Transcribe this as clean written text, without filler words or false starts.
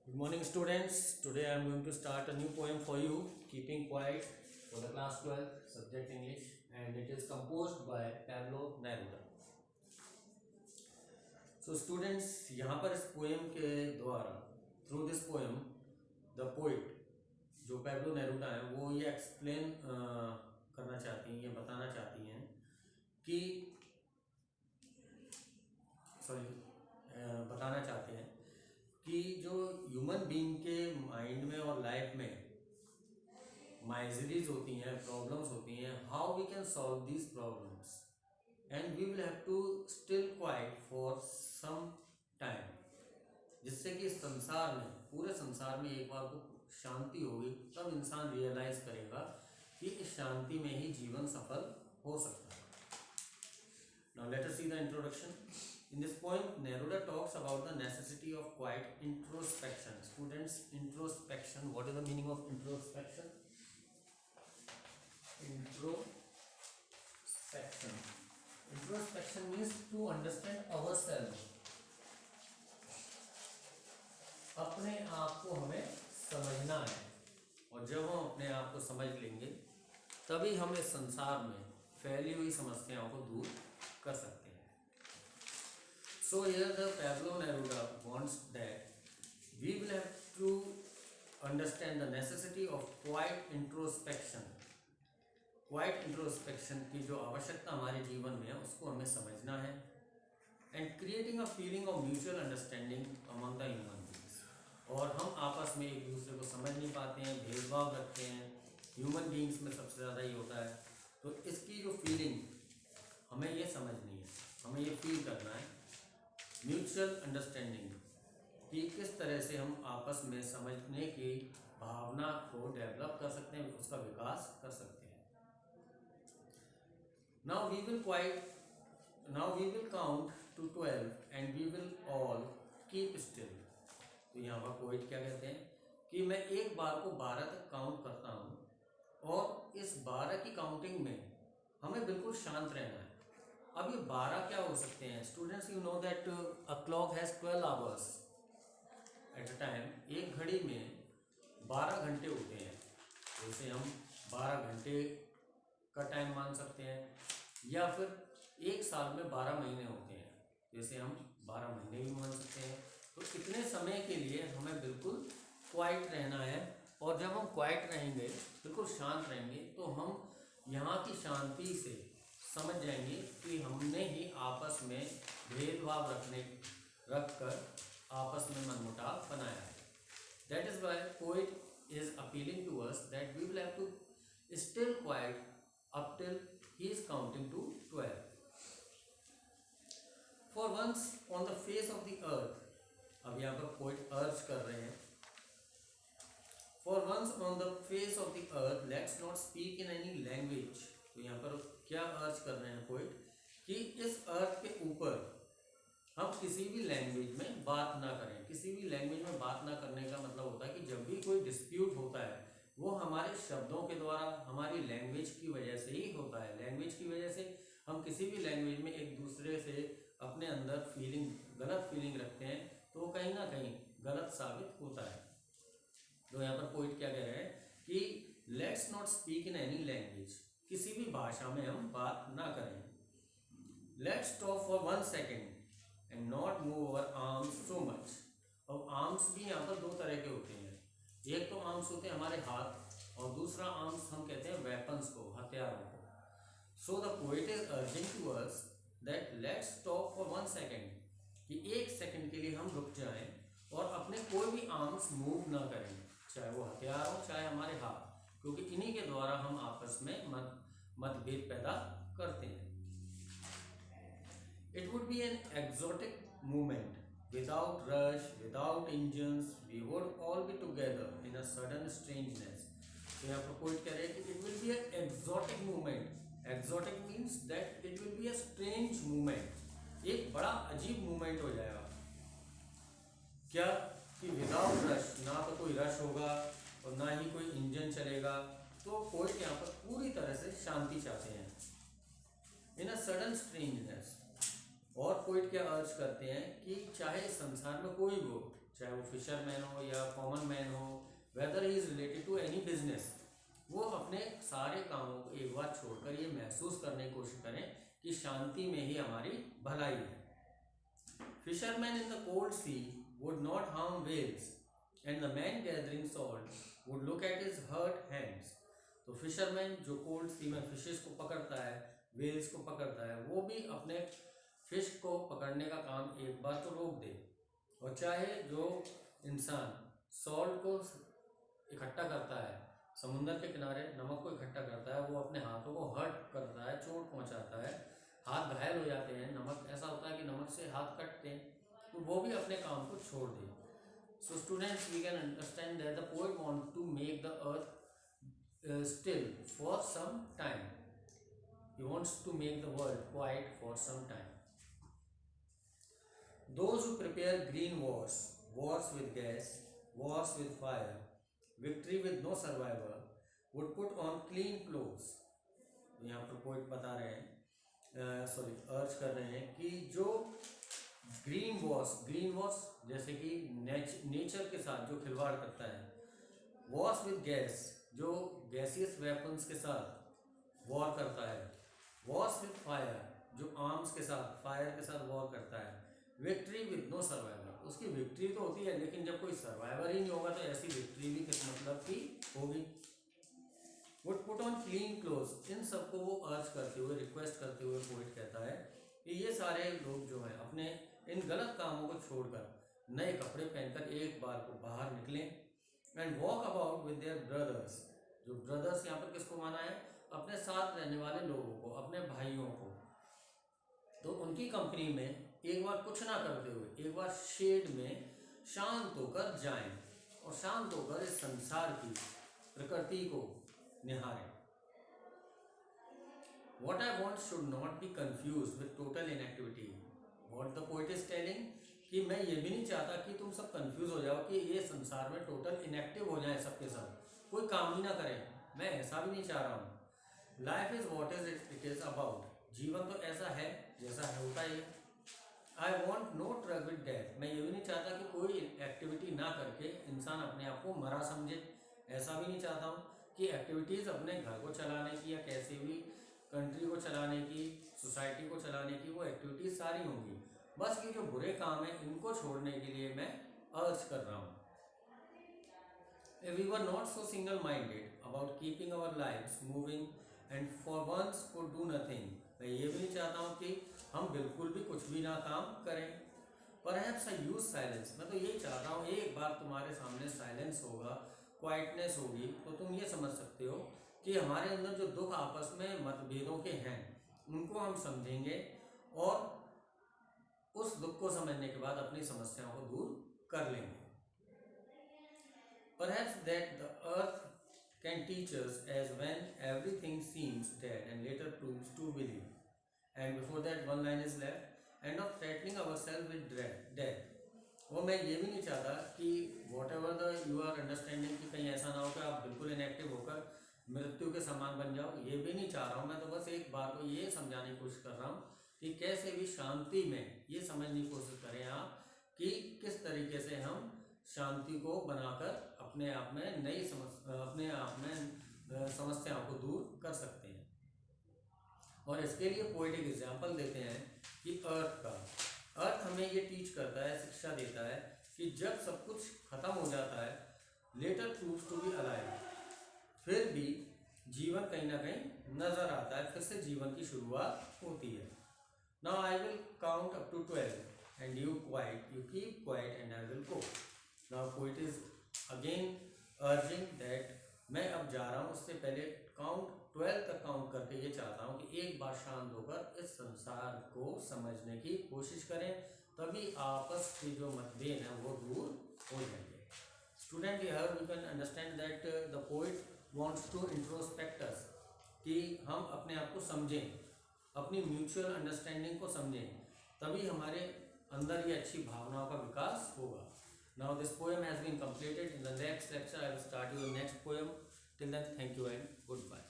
Good morning, students. Today I am going to start a new poem for you, Keeping Quiet, for the class 12, subject English, and it is composed by Pablo Neruda. So, students, यहाँ पर इस poem के द्वारा, through this poem, the poet जो Pablo नेरूडा है वो ये explain करना चाहती हैं, ये बताना चाहती हैं कि बताना चाहते हैं कि जो ह्यूमन बीइंग के माइंड में और लाइफ में माइजरीज होती हैं, प्रॉब्लम्स होती हैं, how we can solve these problems and we will have to still quiet for some time, जिससे कि इस संसार में, पूरे संसार में एक बार को शांति होगी, तब इंसान रियलाइज करेगा कि इस शांति में ही जीवन सफल हो सकता है. Now let us see the introduction. In this poem, Neruda talks about the necessity of quiet introspection. Students, introspection. What is the meaning of introspection? Introspection. Introspection means to understand ourselves. अपने आप को हमें समझना है, और जब हम अपने आप को समझ लेंगे तभी हम इस संसार में फैली हुई समस्याओं को दूर कर सकते हैं. So here the Pablo Neruda wants that we will have to understand the necessity of quiet introspection. Quiet introspection की जो आवश्यकता हमारे जीवन में है उसको हमें समझना है, and creating a feeling of mutual understanding among the human beings. और हम आपस में एक दूसरे को समझ नहीं पाते हैं, भेदभाव रखते हैं, ह्यूमन बीइंग्स में सबसे ज़्यादा ही होता है. तो इसकी जो फीलिंग हमें ये समझनी है, हमें ये फील करना है, म्यूचुअल अंडरस्टैंडिंग, कि किस तरह से हम आपस में समझने की भावना को डेवलप कर सकते हैं, उसका विकास कर सकते हैं. Now we will count to 12 and we will all keep still. तो यहाँ पर पोइट क्या कहते हैं कि मैं एक बार को 12 तक काउंट करता हूँ और इस 12 की काउंटिंग में हमें बिल्कुल शांत रहना है. अब ये 12 क्या हो सकते हैं? Students, you know that a clock has 12 hours at a time. एक घड़ी में 12 घंटे होते हैं. तो इसे हम 12 घंटे का टाइम मान सकते हैं, या फिर एक साल में 12 महीने होते हैं, जैसे हम 12 महीने भी मान सकते हैं. तो इतने समय के लिए हमें बिल्कुल क्वाइट रहना है, और जब हम क्वाइट रहेंगे, बिल्कुल शांत रहेंगे, तो हम यहाँ की शांति से समझ जाएंगे कि हमने ही आपस में भेदभाव रखकर आपस में मनमुटाव बनाया है. That is why poet is appealing to us that we will have to still quiet up till he is counting to 12. For once on the face of the earth. अब यहाँ पर पोइट अर्ज कर रहे हैं, for once on the face of the earth let's not speak in any language. तो यहाँ पर क्या अर्ज कर रहे हैं पोइट कि इस अर्थ के ऊपर हम किसी भी लैंग्वेज में बात ना करें. किसी भी लैंग्वेज में बात ना करने का मतलब होता है कि जब भी कोई डिस्प्यूट होता है वो हमारे शब्दों के द्वारा, हमारी लैंग्वेज की वजह से ही होता है. लैंग्वेज की वजह से हम किसी भी लैंग्वेज में एक दूसरे से अपने अंदर गलत फीलिंग रखते हैं, तो वो कहीं ना कहीं गलत साबित होता है. तो यहाँ पर पोइट क्या कह रहे हैं कि let's not speak in any language, किसी भी भाषा में हम बात ना करें. Let's stop for 1 second and not move our arms so much. और आर्म्स भी यहाँ पर 2 तरह के होते हैं. एक तो आर्म्स होते हैं हमारे हाथ, और दूसरा आर्म्स हम कहते हैं वेपन्स को, हथियारों को. So the poet is urging to us that let's stop for 1 second, कि 1 सेकेंड के लिए हम रुक जाएं और अपने कोई भी आर्म्स मूव ना करें, चाहे वो हथियार हो चाहे हमारे हाथ, क्योंकि इन्हीं के द्वारा हम आपस में मतभेद पैदा करते हैं. It would be an exotic movement without rush, without engines, we would all be together in a sudden strangeness. तो यहाँ पर पोइट कह रहे हैं कि it will be an exotic movement. Exotic means that it will be a strange movement. एक बड़ा अजीब मूवमेंट हो जाएगा. क्या कि विदाउट रश, ना तो कोई रश होगा और ना ही कोई इंजन चलेगा. तो पोइट यहाँ पर पूरी तरह से शांति चाहते हैं, इन अ सडन स्ट्रेंजनेस. और पोइट क्या अर्ज करते हैं कि चाहे संसार में कोई भी हो, चाहे वो फिशरमैन हो या कॉमन मैन हो, whether he is related to any business, वो अपने सारे कामों को एक बार छोड़कर ये महसूस करने की कोशिश करें कि शांति में ही हमारी भलाई है। Fishermen in the cold sea would not harm whales, and the man gathering salt would look at his hurt hands. तो फिशरमैन जो कोल्ड सी में फिशेस को पकड़ता है, वेल्स को पकड़ता है, वो भी अपने फिश को पकड़ने का काम एक बार तो रोक दे। और चाहे जो इंसान सॉल्ट को इकट्ठा करता है, समुंदर के किनारे नमक को इकट्ठा करता है, वो अपने हाथों को हर्ट करता है, चोट पहुंचाता है, हाथ घायल हो जाते हैं, नमक ऐसा होता है कि नमक से हाथ कटते हैं, तो वो भी अपने काम को छोड़ दे। So students, we can understand that the poet want to make the earth still for some time. He wants to make the world quiet for some time. Those who prepare green wars, wars with gas, wars with fire, victory with no survivor, would put on clean clothes. यहाँ पर poet बता रहे हैं, अर्ज कर रहे हैं कि जो ग्रीन वॉर्स जैसे कि नेचर के साथ जो खिलवाड़ करता है, वॉर्स विद गैस जो गैसियस वेपन्स के साथ वॉर करता है, वॉर्स विद फायर जो आर्म्स के साथ फायर के साथ वॉर करता है, विक्ट्री विद नो सर्वाइवर, उसकी विक्ट्री तो होती है लेकिन जब कोई सर्वाइवर ही नहीं होगा तो ऐसी विक्ट्री भी किस मतलब की होगी। Would put on clean clothes, इन सबको वो अर्ज करते हुए, रिक्वेस्ट करते हुए पोइट कहता है कि ये सारे लोग जो हैं अपने इन गलत कामों को छोड़कर नए कपड़े पहनकर एक बार को बाहर निकलें and walk about with their brothers. जो ब्रदर्स यहाँ पर किसको माना है? अपने साथ रहने वाले लोगों को, अपने भाइयों को। तो उनकी कंपनी में एक बार कुछ ना करते हुए एक बार शेड में शांत होकर जाएं और शांत होकर इस संसार की प्रकृति को निहारें। What I want should not be confused with total inactivity. What the poet is telling कि मैं ये भी नहीं चाहता कि तुम सब कंफ्यूज हो जाओ कि ये संसार में टोटल इनएक्टिव हो जाए सबके सब, कोई काम ही ना करें, मैं ऐसा भी नहीं चाह रहा हूँ। Life is what is it is about, जीवन तो ऐसा है जैसा है होता ही है। I want no truck with death, मैं ये भी नहीं चाहता कि कोई एक्टिविटी ना करके इंसान अपने आप को मरा समझे, ऐसा भी नहीं चाहता हूँ कि एक्टिविटीज़ अपने घर को चलाने की या कैसे भी कंट्री को चलाने की, सोसाइटी को चलाने की, वो एक्टिविटीज़ सारी होंगी। बस ये जो बुरे काम हैं इनको छोड़ने के लिए मैं अर्ज कर रहा हूँ। If we were not so single-minded about keeping our lives moving and for once could do nothing, मैं ये भी नहीं चाहता हूँ कि हम बिल्कुल भी कुछ भी ना काम करें। Perhaps I use silence, मैं तो यही चाहता हूँ एक बार तुम्हारे सामने साइलेंस होगा, क्वाइटनेस होगी, तो तुम ये समझ सकते हो कि हमारे अंदर जो दुख आपस में मतभेदों के हैं उनको हम समझेंगे और उस दुख को समझने के बाद अपनी समस्याओं को दूर कर लेंगे। Perhaps that the earth can teach us as when everything seems dead and later proves to believe. And before that one line is left, and of threatening ourselves with death. वो मैं ये भी नहीं चाहता कि whatever the you are understanding कि कहीं ऐसा ना हो कि आप बिल्कुल इनएक्टिव होकर मृत्यु के समान बन जाओ, ये भी नहीं चाह रहा हूँ मैं। तो बस एक बात को ये समझाने की कोशिश कर रहा हूँ कि कैसे भी शांति में ये समझने की कोशिश करें आप कि किस तरीके से हम शांति को बनाकर अपने आप में अपने आप में समस्याओं को दूर कर सकते हैं। और इसके लिए पोएट एक एग्जाम्पल देते हैं कि अर्थ हमें ये टीच करता है, शिक्षा देता है कि जब सब कुछ खत्म हो जाता है, later proves to be alive, फिर भी जीवन कहीं ना कहीं नजर आता है, फिर से जीवन की शुरुआत होती है। Now I will count up to 12 and you keep quiet and I will go. Now poet is again urging that मैं अब जा रहा हूँ, उससे पहले काउंट 12 तक काउंट करके ये चाहता हूँ कि एक बार शांत होकर इस संसार को समझने की कोशिश करें, तभी आपस के जो मतभेद हैं वो दूर हो जाएंगे। Student, here we can understand that the poet wants to introspect us, कि हम अपने आप को समझें, अपनी म्यूचुअल अंडरस्टैंडिंग को समझें, तभी हमारे अंदर ये अच्छी भावनाओं का विकास होगा। Now this poem has been completed. In the next lecture I will start you the next poem. Till then, thank you and goodbye.